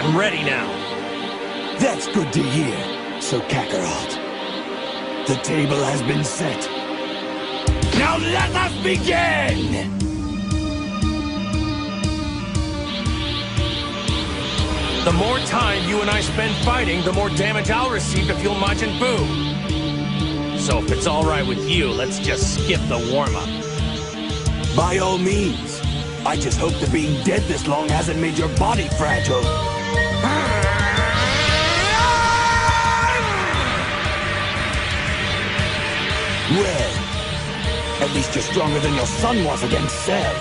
I'm ready now. That's good to hear. So, Kakarot, the table has been set. Now let us begin! The more time you and I spend fighting, the more damage I'll receive to fuel Majin Buu. So if it's alright with you, let's just skip the warm-up. By all means. I just hope that being dead this long hasn't made your body fragile. Well, at least you're stronger than your son was against Cell.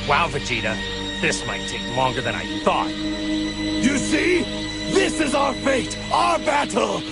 Wow, Vegeta, this might take longer than I thought. You see? This is our fate! Our battle!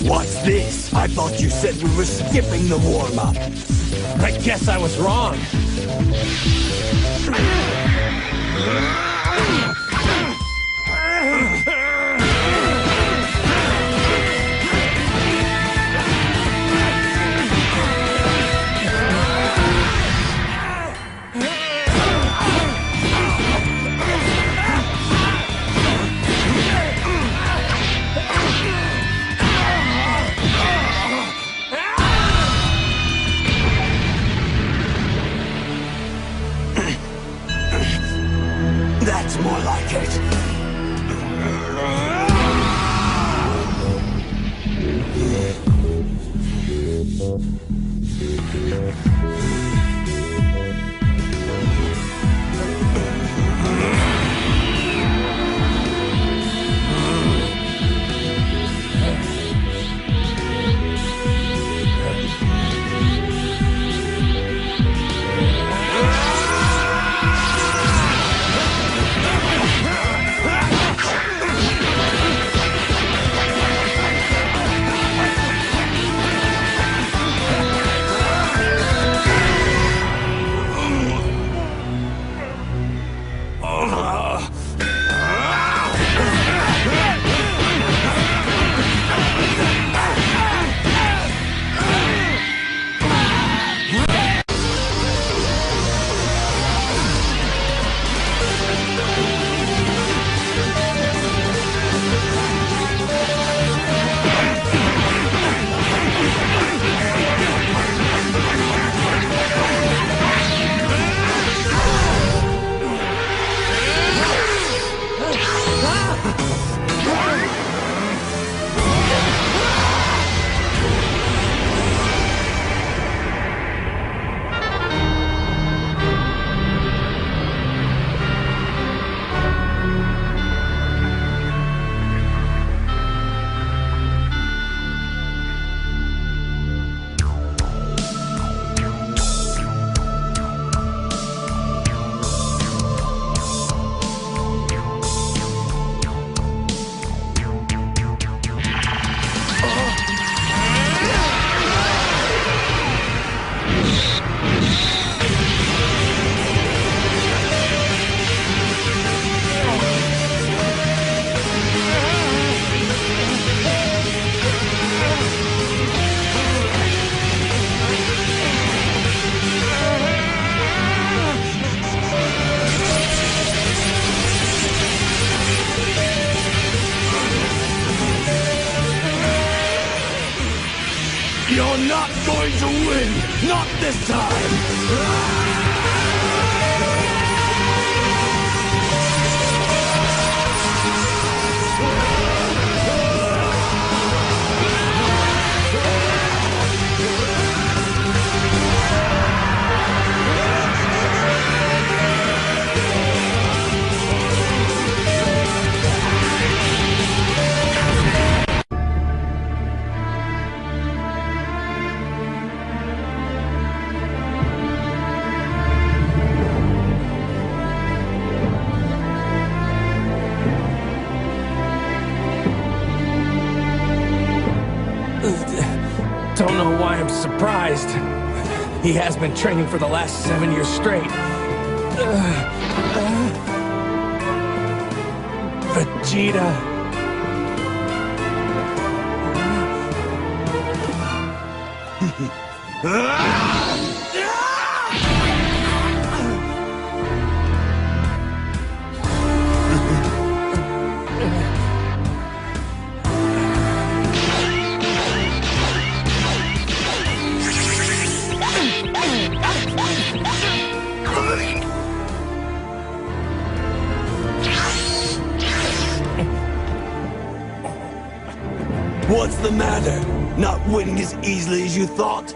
What's this? I thought you said we were skipping the warm-up. I guess I was wrong. That's more like it. You're not going to win! Not this time! I'm surprised. He has been training for the last 7 years straight. Vegeta. What's the matter? Not winning as easily as you thought?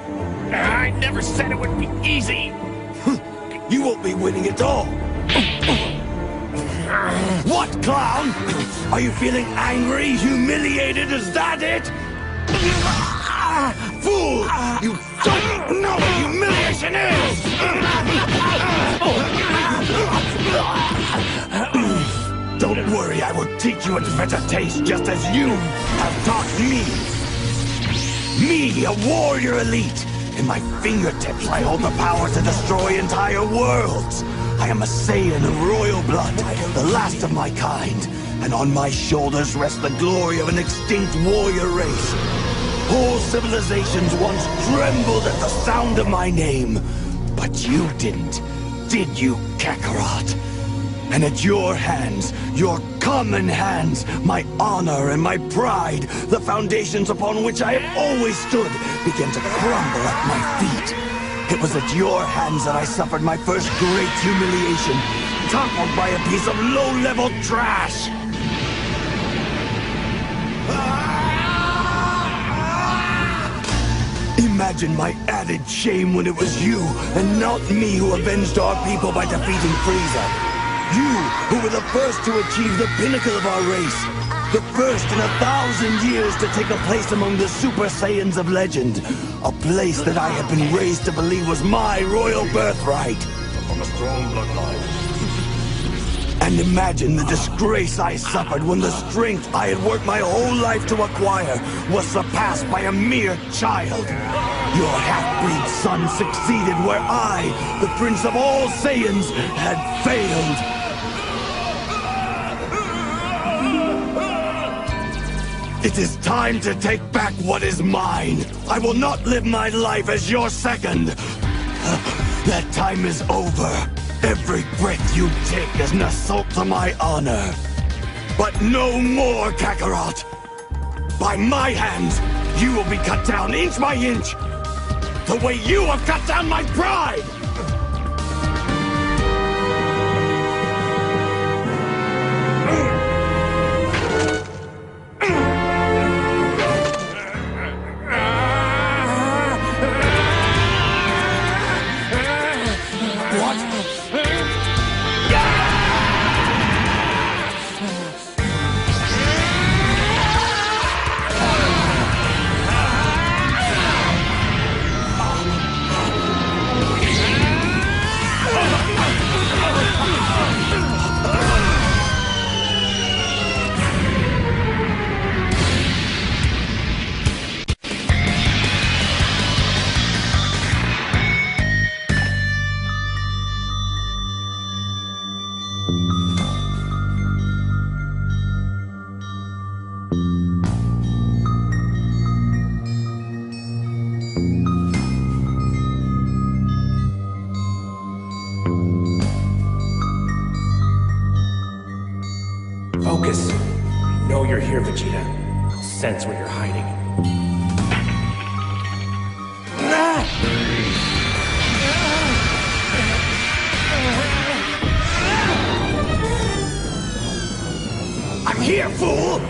I never said it would be easy. You won't be winning at all. What, clown? Are you feeling angry, humiliated? Is that it? Fool! You don't know what humiliation is! Don't worry, I will teach you its better taste, just as you have taught me. Me, a warrior elite. In my fingertips, I hold the power to destroy entire worlds. I am a Saiyan of royal blood, the last of my kind. And on my shoulders rests the glory of an extinct warrior race. Whole civilizations once trembled at the sound of my name. But you didn't, did you, Kakarot? And at your hands, your common hands, my honor and my pride, the foundations upon which I have always stood, began to crumble at my feet. It was at your hands that I suffered my first great humiliation, toppled by a piece of low-level trash. Imagine my added shame when it was you, and not me, who avenged our people by defeating Frieza. You, who were the first to achieve the pinnacle of our race. The first in 1,000 years to take a place among the Super Saiyans of legend. A place that I had been raised to believe was my royal birthright. From a strong bloodline. And imagine the disgrace I suffered when the strength I had worked my whole life to acquire was surpassed by a mere child. Your half-breed son succeeded where I, the Prince of all Saiyans, had failed. It is time to take back what is mine. I will not live my life as your second. That time is over. Every breath you take is an assault to my honor. But no more, Kakarot. By my hands, you will be cut down inch by inch. The way you have cut down my pride! Focus. I know you're here, Vegeta. I'll sense where you're hiding. I'm here, fool!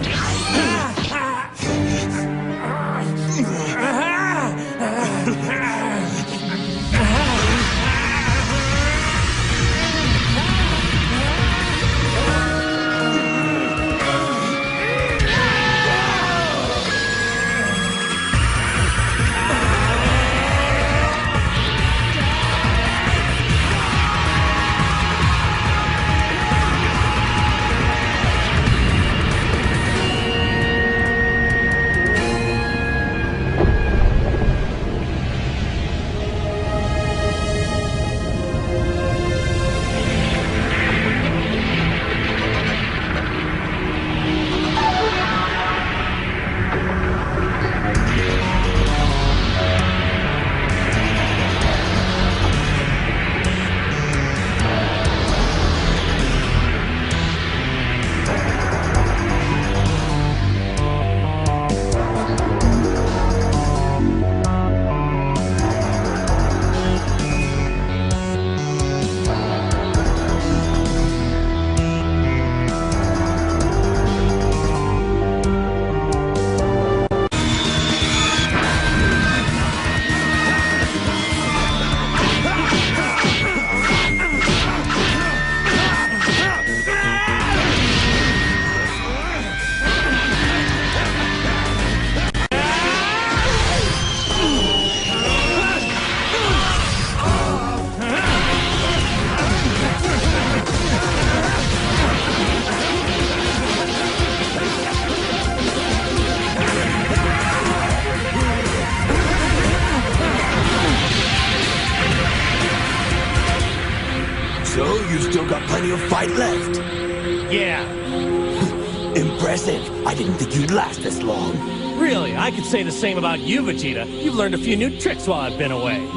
you still got plenty of fight left. Yeah. Impressive. I didn't think you'd last this long. Really, I could say the same about you, Vegeta. You've learned a few new tricks while I've been away.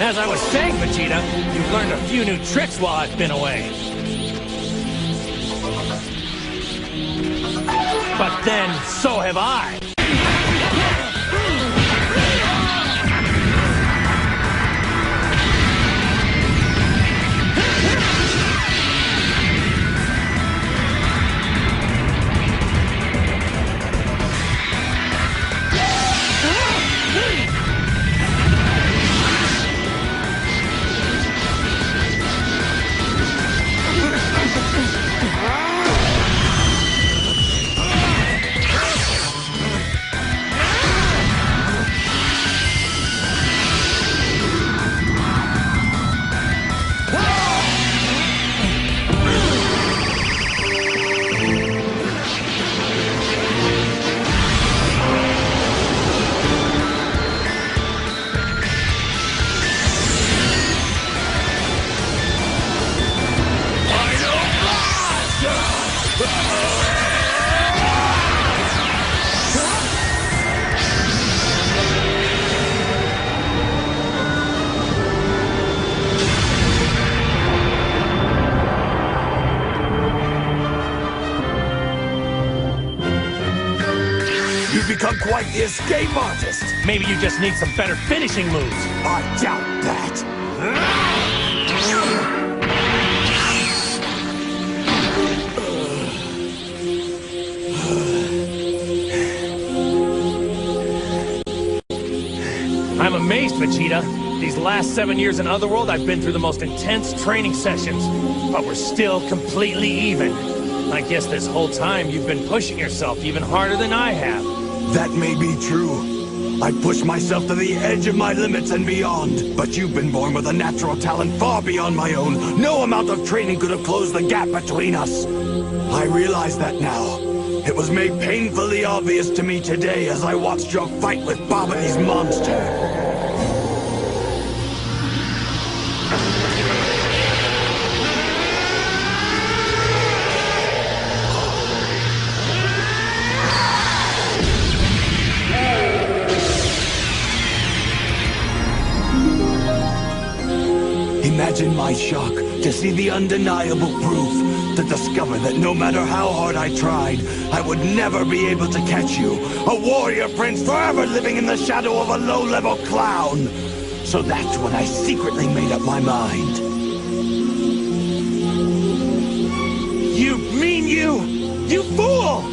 As I was saying, Vegeta, you've learned a few new tricks while I've been away. But then, so have I. You've become quite the escape artist. Maybe you just need some better finishing moves. I doubt that. I'm amazed, Vegeta. These last 7 years in Otherworld, I've been through the most intense training sessions, but we're still completely even. I guess this whole time you've been pushing yourself even harder than I have. That may be true. I pushed myself to the edge of my limits and beyond, but you've been born with a natural talent far beyond my own. No amount of training could have closed the gap between us. I realize that now. It was made painfully obvious to me today as I watched your fight with Babidi's monster. Imagine my shock to see the undeniable proof, to discover that no matter how hard I tried, I would never be able to catch you. A warrior prince forever living in the shadow of a low-level clown. So that's when I secretly made up my mind. You mean you? You fool!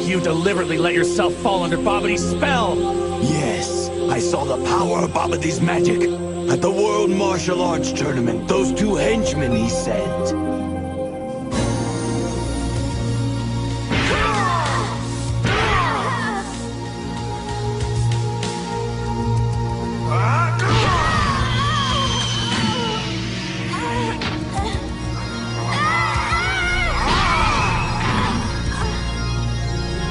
You deliberately let yourself fall under Babidi's spell! Yes, I saw the power of Babidi's magic. At the World Martial Arts Tournament, those two henchmen he sent.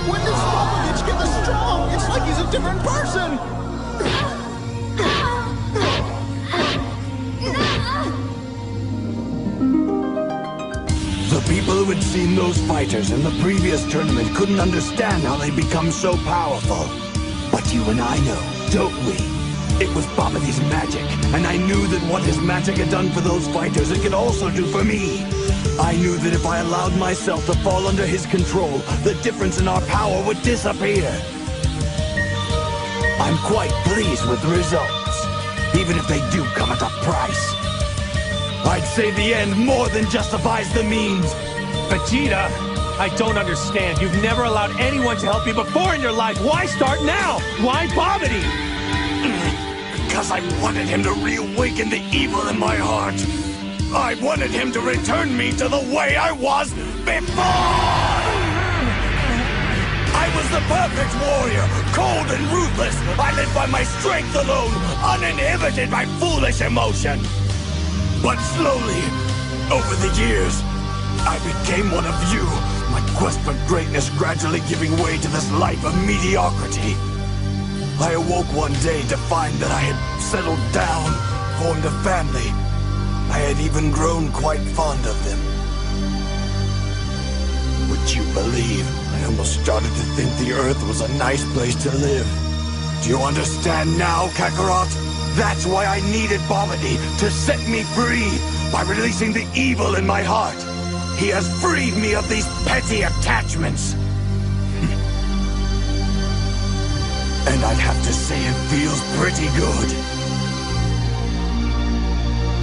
When did Smokovich get this strong? It's like he's a different person! had seen those fighters in the previous tournament couldn't understand how they become so powerful. But you and I know, don't we? It was Bobity's magic, and I knew that what his magic had done for those fighters, it could also do for me. I knew that if I allowed myself to fall under his control, the difference in our power would disappear. I'm quite pleased with the results, even if they do come at a price. I'd say the end more than justifies the means. Vegeta, I don't understand. You've never allowed anyone to help you before in your life. Why start now? Why Bobity? Because I wanted him to reawaken the evil in my heart. I wanted him to return me to the way I was before! I was the perfect warrior, cold and ruthless. I lived by my strength alone, uninhibited by foolish emotion. But slowly, over the years, I became one of you, my quest for greatness gradually giving way to this life of mediocrity. I awoke one day to find that I had settled down, formed a family. I had even grown quite fond of them. Would you believe, I almost started to think the Earth was a nice place to live. Do you understand now, Kakarot? That's why I needed Bobity, to set me free, by releasing the evil in my heart. He has freed me of these petty attachments. And I'd have to say it feels pretty good.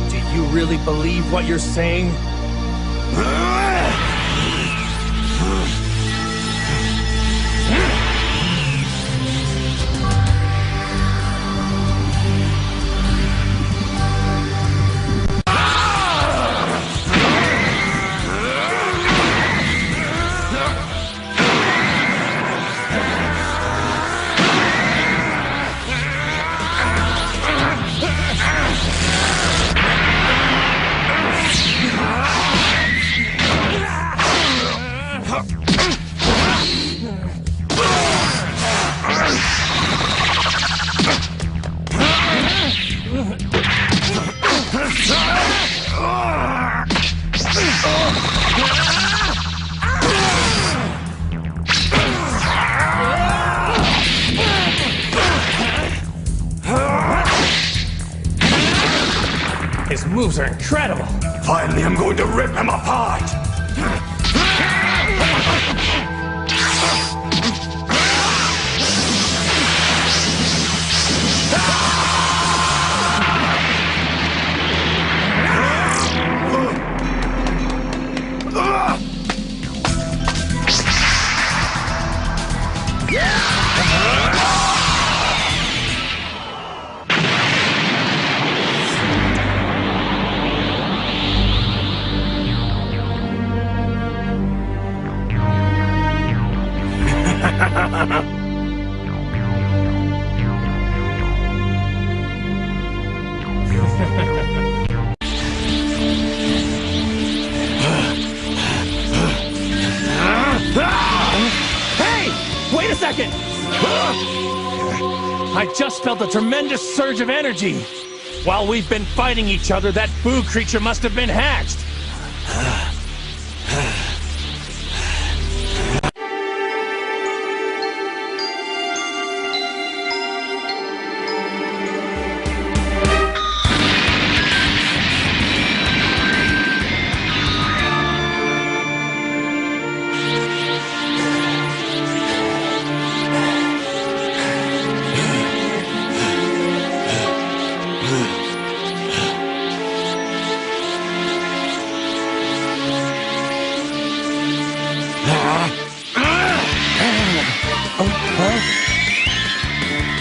Do you really believe what you're saying? His moves are incredible! Finally, I'm going to rip him apart! Wait a second! I just felt a tremendous surge of energy. While we've been fighting each other, that Boo creature must have been hatched.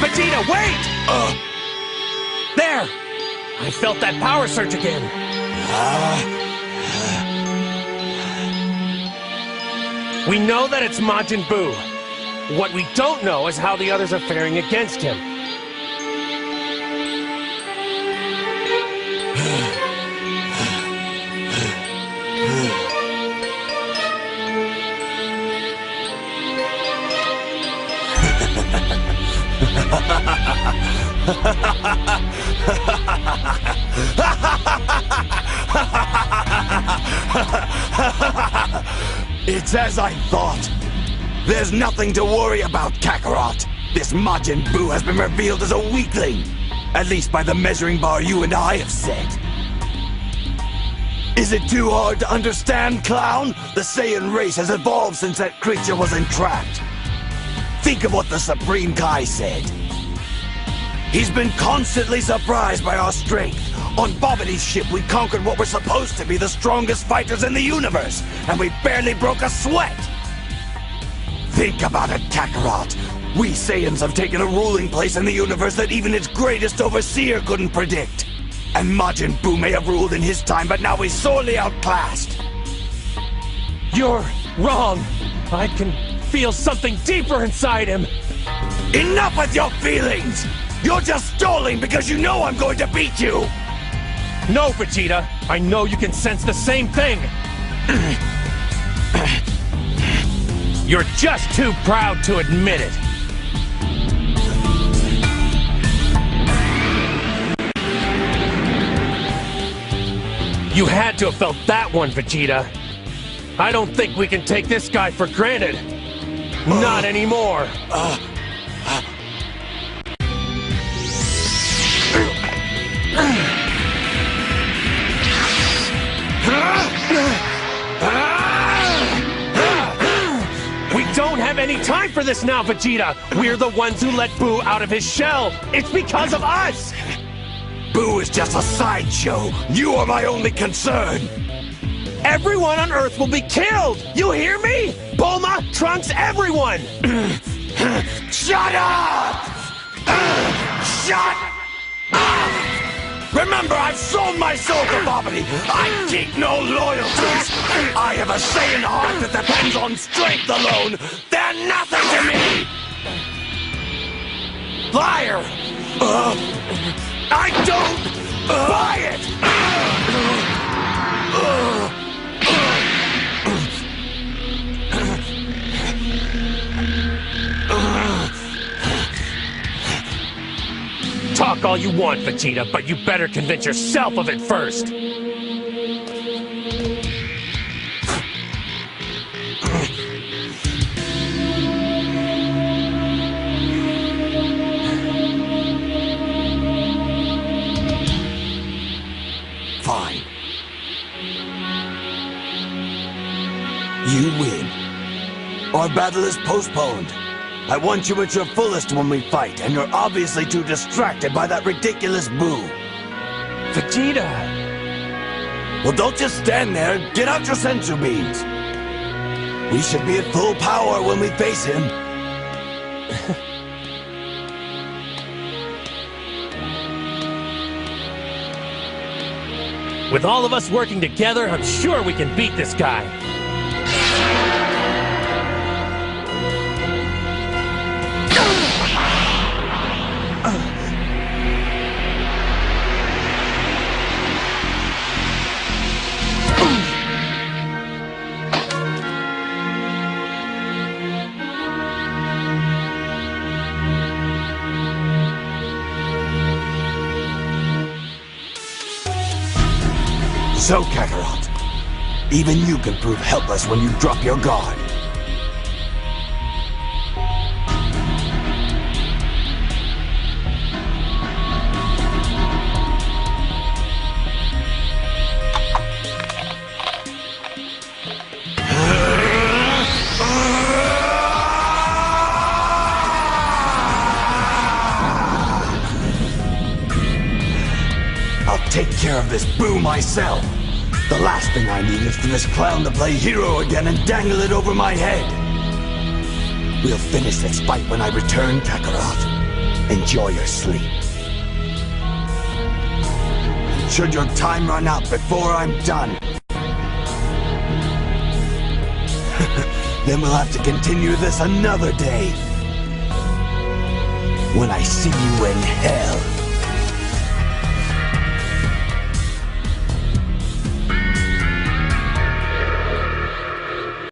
Vegeta, wait! There! I felt that power surge again. We know that it's Majin Buu. What we don't know is how the others are faring against him. It's as I thought. There's nothing to worry about, Kakarot. This Majin Buu has been revealed as a weakling. At least by the measuring bar you and I have set. Is it too hard to understand, Clown? The Saiyan race has evolved since that creature was entrapped. Think of what the Supreme Kai said. He's been constantly surprised by our strength. On Bobity's ship, we conquered what were supposed to be the strongest fighters in the universe, and we barely broke a sweat. Think about it, Kakarot. We Saiyans have taken a ruling place in the universe that even its greatest overseer couldn't predict. And Majin Buu may have ruled in his time, but now he's sorely outclassed. You're wrong. I can feel something deeper inside him. Enough with your feelings! You're just stalling because you know I'm going to beat you! No, Vegeta. I know you can sense the same thing. You're just too proud to admit it. You had to have felt that one, Vegeta. I don't think we can take this guy for granted. Not anymore. We don't have any time for this now, Vegeta. We're the ones who let Buu out of his shell. It's because of us. Buu is just a sideshow. You are my only concern. Everyone on Earth will be killed. You hear me? Bulma, Trunks, everyone. Shut up! Shut up! Remember, I've sold my soul to Bobbity. I keep no loyalties. I have a Saiyan heart that depends on strength alone. They're nothing to me. Liar! I don't buy it! Talk all you want, Vegeta, but you better convince yourself of it first. Fine. You win. Our battle is postponed. I want you at your fullest when we fight, and you're obviously too distracted by that ridiculous Buu. Vegeta! Well, don't just stand there. Get out your sensu beams. We should be at full power when we face him. With all of us working together, I'm sure we can beat this guy. So, Kakarot, even you can prove helpless when you drop your guard. I'll take care of this Buu myself. The last thing I need is for this clown to play hero again and dangle it over my head. We'll finish this fight when I return, Kakarot. Enjoy your sleep. And should your time run out before I'm done, then we'll have to continue this another day. When I see you in hell.